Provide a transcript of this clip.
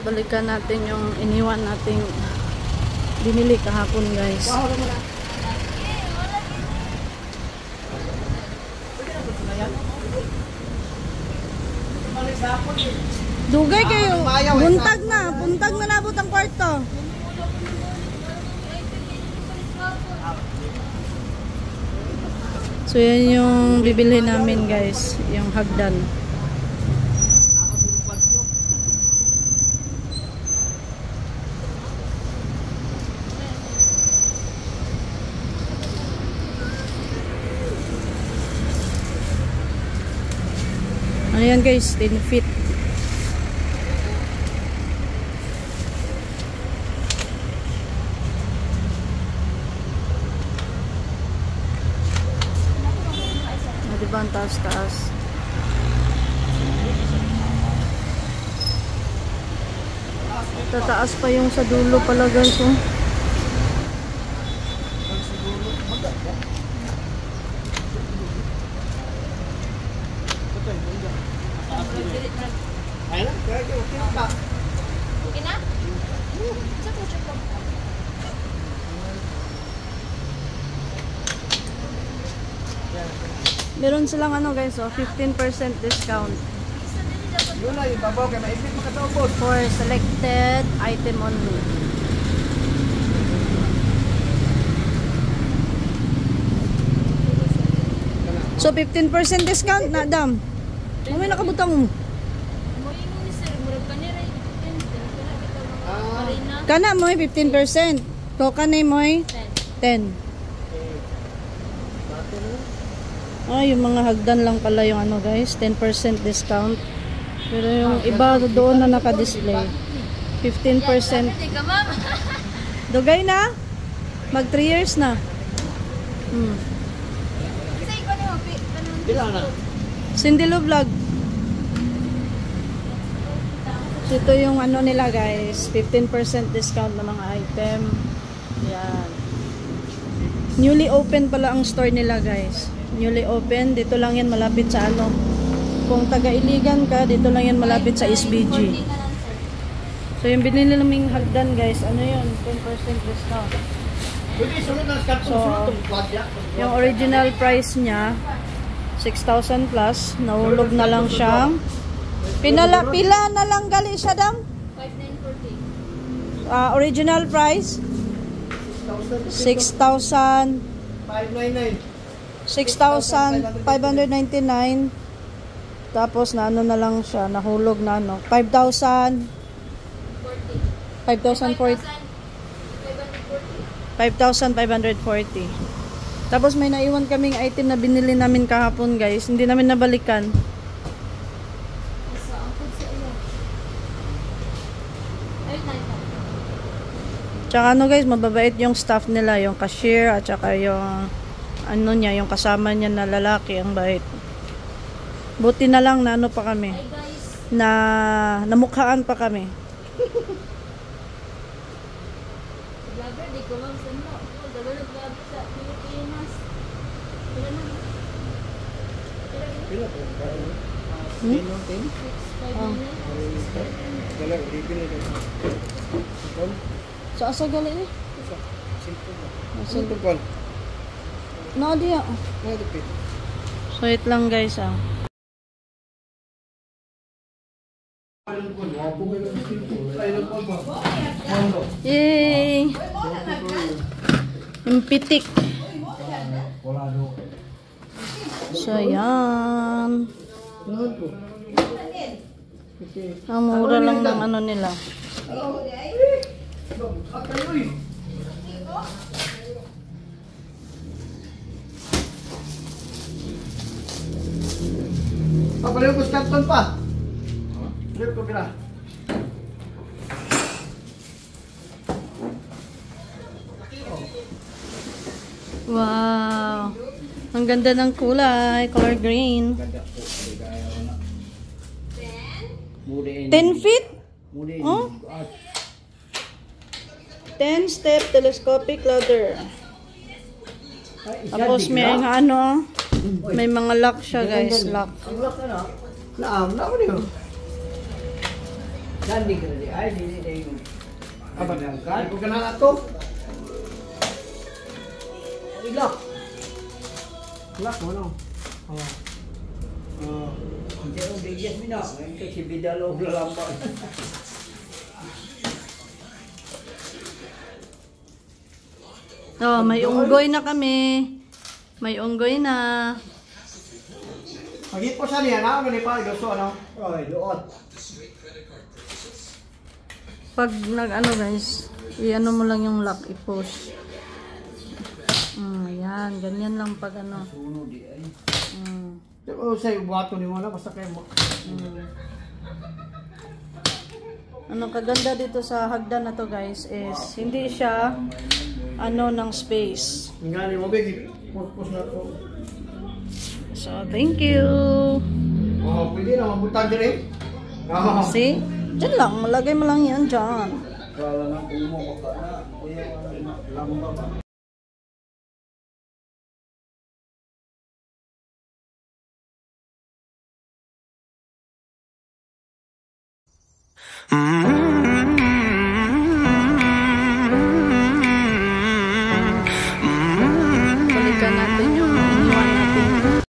Balikan natin yung iniwan nating binili kahapon, guys. Dugay kayo. Buntag na nabot ang kwarto. So yan yung bibili namin, guys, yung hagdan. Ayan, guys, 10 feet. Diba ang taas-taas? Tataas pa yung sa dulo pala, guys, oh. Meron silang ano, guys, oh, 15% discount for selected item only. So 15% discount na, dam. May nakabutang mo. Kana mo 15%. To kanay mo 10. Yung mga hagdan lang pala yung ano, guys, 10% discount. Pero yung iba doon na naka-display 15%. Dugay na? Mag 3 years na. Sindilo vlog. So ito yung ano nila, guys, 15% discount na mga item. Yan. Newly open pala ang store nila, guys. Newly open. Dito lang yan malapit sa ano. Kung taga-Iligan ka, dito lang yan malapit sa SBG. So yung binili naming hagdan, guys, ano yun? 10% discount. So yung original price niya 6,000 plus. Nahulog na lang siyang pila na lang gali siya, dam? 5,940. Original price 6,599. Tapos na ano na lang siya, nahulog na ano, 5,540. Tapos may naiwan kaming item na binili namin kahapon, guys. Hindi namin nabalikan. Tsaka ano, guys, mababait yung staff nila, yung cashier at saka yung ano niya, yung kasama niya na lalaki, ang bait. Buti na lang na ano pa kami, na namukhaan pa kami. So asa gali ni? Simple call. No dia. So it lang, guys, ah. Yay! Yung pitik. So yan. Ang mura lang ng ano nila. Papareho ko sa karton pa. Papareho ko pila. Wow! Ang ganda ng kulay. Color green. 10 feet? Oh? 10-step telescopic ladder. Tapos may ano, may mga lock siya, guys. Lock. Naam, naam niyo. Nandi ka na di. Ay, di na yung... Aba, hindi ko ganang ato. Ilak. Lock mo, no? Oo. Hindi ang bigyas mo na. Ngayon kasi bidalo ang lalampan. Oh, may unggoy na kami. May unggoy na. Pag-ipo siya niya, na? Ano pa? Gusto, ano? Ay, doon. Pag nag-ano guys, i-ano mo lang yung lock, i-push. Yan, ganyan lang pag ano. Suno di ay. O, sa'yo, buhato ni mo na. Basta kayo mo. Ano kaganda dito sa hagdan na to guys is hindi siya ano ng space. Nga ni mo, Big. Purpose na to. So, thank you. Oh, pwede na. Mabutan din eh. See? Diyan lang, malagay mo lang yan dyan. Kala na kung mo baka na. Kuya, lamba ba? Mm-hmm.